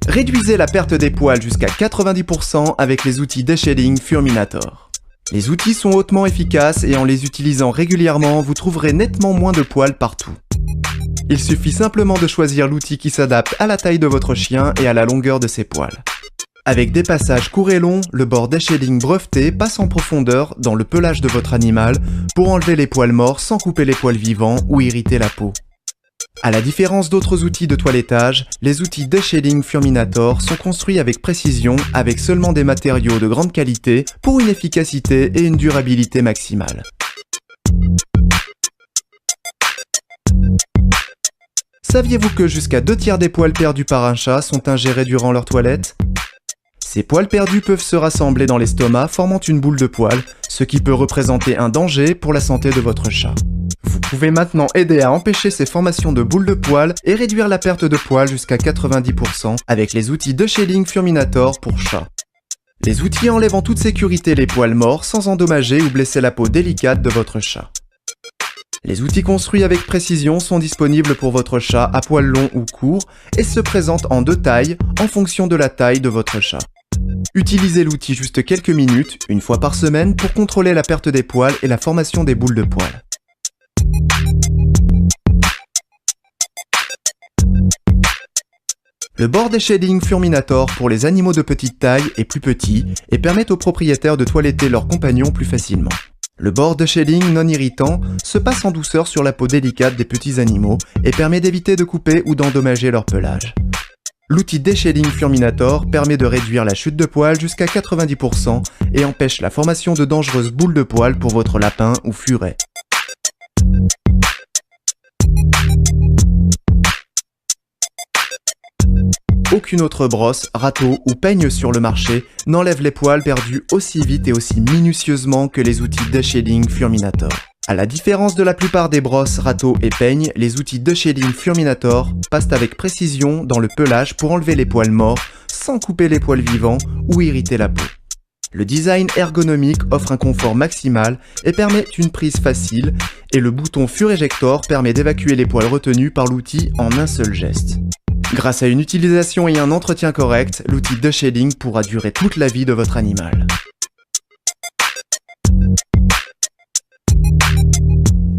Réduisez la perte des poils jusqu'à 90% avec les outils Deshaling Furminator. Les outils sont hautement efficaces et en les utilisant régulièrement, vous trouverez nettement moins de poils partout. Il suffit simplement de choisir l'outil qui s'adapte à la taille de votre chien et à la longueur de ses poils. Avec des passages courts et longs, le bord Deshaling breveté passe en profondeur dans le pelage de votre animal pour enlever les poils morts sans couper les poils vivants ou irriter la peau. À la différence d'autres outils de toilettage, les outils Deshaling Furminator sont construits avec précision avec seulement des matériaux de grande qualité pour une efficacité et une durabilité maximale. Saviez-vous que jusqu'à 2/3 des poils perdus par un chat sont ingérés durant leur toilette ? Ces poils perdus peuvent se rassembler dans l'estomac formant une boule de poils, ce qui peut représenter un danger pour la santé de votre chat. Vous pouvez maintenant aider à empêcher ces formations de boules de poils et réduire la perte de poils jusqu'à 90% avec les outils Deshaling Furminator pour chat. Les outils enlèvent en toute sécurité les poils morts sans endommager ou blesser la peau délicate de votre chat. Les outils construits avec précision sont disponibles pour votre chat à poils longs ou courts et se présentent en 2 tailles en fonction de la taille de votre chat. Utilisez l'outil juste quelques minutes, une fois par semaine, pour contrôler la perte des poils et la formation des boules de poils. Le bord Deshaling Furminator pour les animaux de petite taille est plus petit et permet aux propriétaires de toiletter leurs compagnons plus facilement. Le bord Deshaling non irritant se passe en douceur sur la peau délicate des petits animaux et permet d'éviter de couper ou d'endommager leur pelage. L'outil Deshaling Furminator permet de réduire la chute de poils jusqu'à 90% et empêche la formation de dangereuses boules de poils pour votre lapin ou furet. Aucune autre brosse, râteau ou peigne sur le marché n'enlève les poils perdus aussi vite et aussi minutieusement que les outils Deshaling Furminator. À la différence de la plupart des brosses, râteaux et peignes, les outils Deshaling Furminator passent avec précision dans le pelage pour enlever les poils morts sans couper les poils vivants ou irriter la peau. Le design ergonomique offre un confort maximal et permet une prise facile, et le bouton Fur-Ejector permet d'évacuer les poils retenus par l'outil en un seul geste. Grâce à une utilisation et un entretien correct, l'outil Deshaling pourra durer toute la vie de votre animal.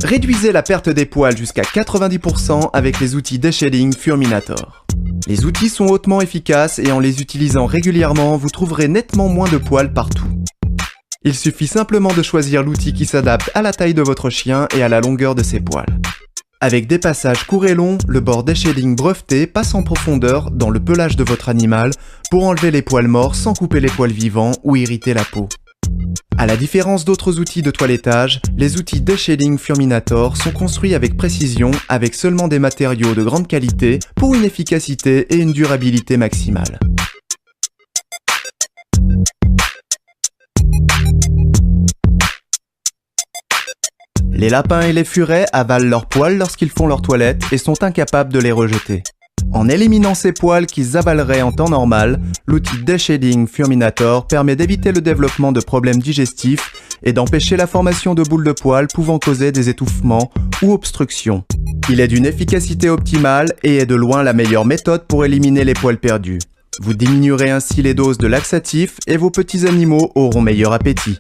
Réduisez la perte des poils jusqu'à 90% avec les outils Deshaling Furminator. Les outils sont hautement efficaces et en les utilisant régulièrement, vous trouverez nettement moins de poils partout. Il suffit simplement de choisir l'outil qui s'adapte à la taille de votre chien et à la longueur de ses poils. Avec des passages courts et longs, le bord Deshaling breveté passe en profondeur dans le pelage de votre animal pour enlever les poils morts sans couper les poils vivants ou irriter la peau. À la différence d'autres outils de toilettage, les outils Deshaling Furminator sont construits avec précision avec seulement des matériaux de grande qualité pour une efficacité et une durabilité maximale. Les lapins et les furets avalent leurs poils lorsqu'ils font leur toilette et sont incapables de les rejeter. En éliminant ces poils qu'ils avaleraient en temps normal, l'outil Deshaling Furminator permet d'éviter le développement de problèmes digestifs et d'empêcher la formation de boules de poils pouvant causer des étouffements ou obstructions. Il est d'une efficacité optimale et est de loin la meilleure méthode pour éliminer les poils perdus. Vous diminuerez ainsi les doses de laxatifs et vos petits animaux auront meilleur appétit.